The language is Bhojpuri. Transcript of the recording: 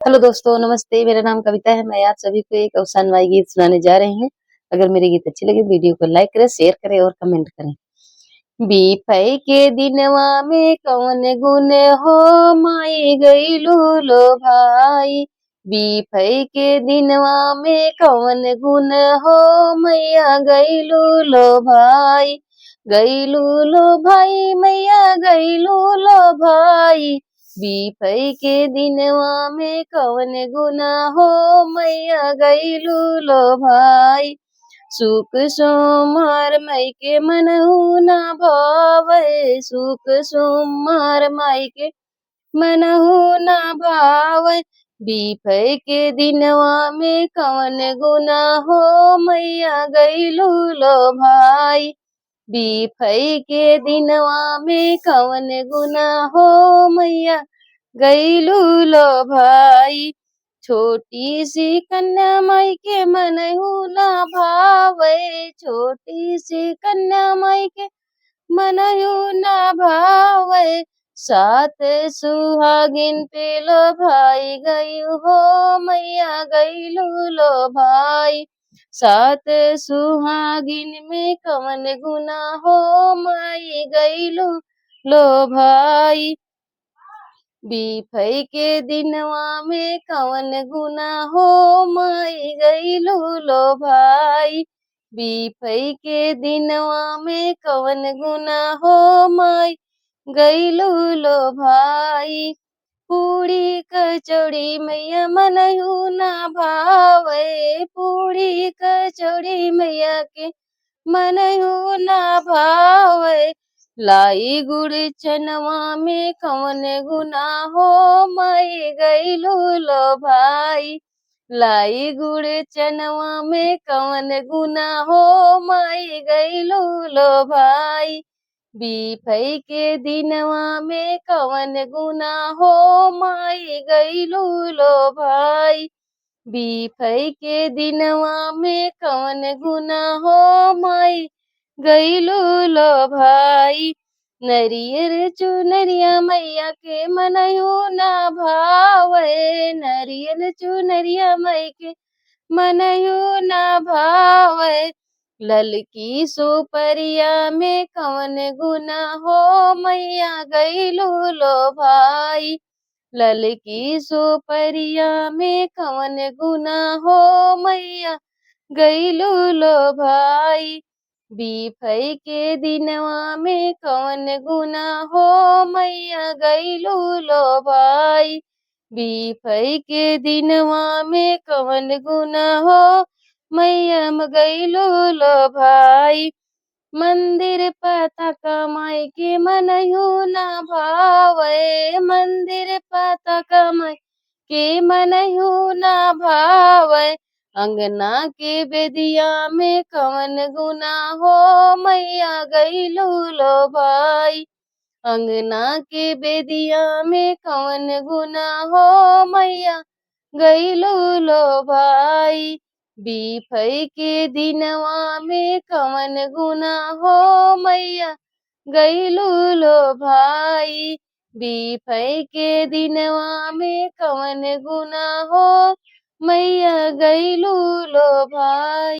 हेलो दोस्तों, नमस्ते। मेरा नाम कविता है। मैं आप सभी को एक अवसानवाई गीत सुनाने जा रही हूँ। अगर मेरे गीत अच्छे लगे वीडियो को लाइक करें, शेयर करें और कमेंट करें। बीफई के दिनवा में कौन गुन हो माई गईलू लो भाई। बीफई के दिनवा में कौन गुन हो मैया गईलू लो भाई। गईलू लो भाई मैया गईलू लो भाई। बीफई के दिनवा में कौन गुना हो मैया गईलू लो भाई। सुख सोमार माई के मनहु ना भावै। सुख सोमार माई के मनहु ना भावै। बीफई के दिनवा में कौन गुना हो मैया गईलू लो भाई। बीफई के दिनवा में कौन गुना हो मैया गईलू लो भाई। छोटी सी कन्या माई के मनहु ना भावै। छोटी सी कन्या माई के मनहु ना भावै। सात सुहागिन पे लो भाई गयु हो मैया गईलू लो भाई। सात सुहागिन में कवन गुना हो माई गईलू लो भाई। बीफई के दिनवा में कवन गुना हो माई गईलू लो भाई। बीफई के दिनवा में कवन गुना हो माई गईलू लो भाई। पूड़ी कचौड़ी मैया मनहु ना भावै। पूड़ी कचौड़ी मैया के मनहु ना भावै। लाई गुड़ चनवा में कवन गुना हो माई गईलू लो भाई। लाई गुड़ चनवा में कवन गुना हो माई गईलू लो भाई। बीफई के दिनवा में कवन गुना हो माई गईलू लो भाई। बीफई के दिनवा में कवन गुना हो माई गईलू लो भाई। नरियर चुनरिया मैया के मनहु ना भावै। नरियल चुनरिया मई के मनहु ना भावै। ललकी सुपरिया में कवन गुना हो मैया गईलू लो भाई। ललकी सुपरिया में कवन गुना हो मैया गईलू लो भाई। बीफई के दिनवा में कवन गुना हो मैया गईलू लो भाई। बीफई के दिनवा में कवन गुना हो मैया गईलू लो भाई। मंदिर पता कमाई के मनहु ना भावै। मंदिर पता कमाई के मनहु ना भावै। अंगना के बेदिया में कवन गुना हो मैया गईलू लो भाई। अंगना के बेदिया में कवन गुना हो मैया गईलू लो भाई। बीफई के दिनवा में कवन गुना हो मैया गईलू लो भाई। बीफई के दिनवा में कवन गुना हो मैया गईलू लो भाई।